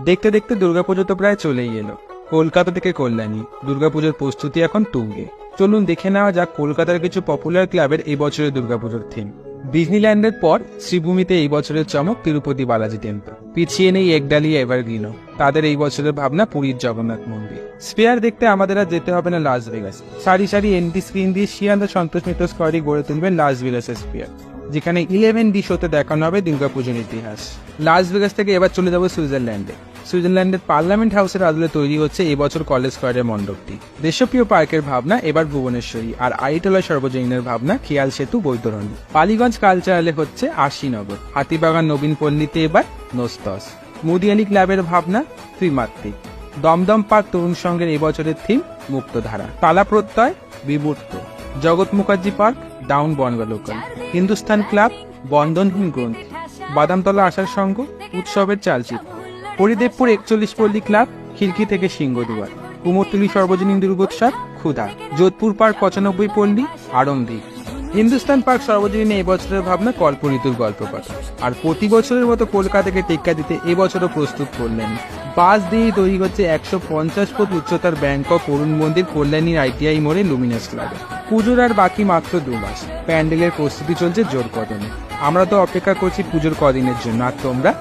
দেখতে দেখতে দুর্গাপুজো তো প্রায় চলেই এলো। কলকাতা থেকে কল্যাণী দুর্গাপুজোর প্রস্তুতি এখন তুঙ্গে। চলুন দেখে নেওয়া যাক কলকাতার কিছু পপুলার ক্লাবের এই বছরের দুর্গাপুজোর থিম। ডিজনিল্যান্ডের পর শ্রীভূমিতে এই বছরের চমক তিরুপতি বালাজি টেম্পল। পিছিয়ে নেই একডালিয়া এভারগ্রিনও, তাদের এই বছরের ভাবনা পুরীর জগন্নাথ মন্দির। স্পেয়ার দেখতে আমাদের আর যেতে হবে না লাস ভেগাস, সারি সারি এনডি স্ক্রিন দিয়ে শিয়ান সন্তোষ মিত্র স্কোয়ারে গড়ে তুলবেন লাস ভেগাসের স্পেয়ার, যেখানে 11D শোতে দেখানো হবে দুর্গাপুজোর ইতিহাস। লাস ভেগাস থেকে এবার চলে যাবো সুইজারল্যান্ডে। সুইজারল্যান্ডের পার্লামেন্ট হাউসের আদলে তৈরি হচ্ছে এবছর কলেজ স্কোয়ারের মণ্ডপটি। দেশপ্রিয় পার্কের ভাবনা এবার ভুবনেশ্বরী, আর আইটলা সর্বজনীনের ভাবনা খেয়াল সেতু বৈতরণী। বালিগঞ্জ কালচারালে হচ্ছে আশিনগর, হাতিবাগান নবীন পল্লীতে এবার নোস্তস। মুদিয়ালি ক্লাবের ভাবনা ত্রিমাত্রিক। দমদম পার্ক তরুণ সংঘের এবছরের থিম মুক্তধারা। তালা প্রত্যয় বিমূর্ত। Jagat Mukherjee park down Bongaon local. Hindustan club বন্ধনহীন গ্রন্থি। বাদামতলা আশার সংঘ উৎসবের চালচিত্র। হরিদেবপুর 41 পল্লী ক্লাব খিড়কি থেকে সিংহদুয়ার। কুমোরটুলি সর্বজনীন দুর্গোৎসব ক্ষুধা। যোধপুর পার্ক 95 পল্লী আরম্ভিক। হিন্দুস্তান পার্ক সর্বজনীন এই বছরের ভাবনা কল্প ঋতুর গল্প কথা। আর প্রতি বছরের মতো কলকাতাকে টেক্কা দিতে এবছরও প্রস্তুত করলেন। বাস দিয়ে তৈরি হচ্ছে 150 ফুট উচ্চতার ব্যাংকক অরুণ মন্দির কল্যাণীর ITI মোড়ে লুমিনাস ক্লাবে। পুজোর আর বাকি মাত্র 2 মাস। প্যান্ডেলের প্রস্তুতি চলছে জোর কদমে। আমরা তো অপেক্ষা করছি পুজোর কদিনের জন্য, আর তোমরা?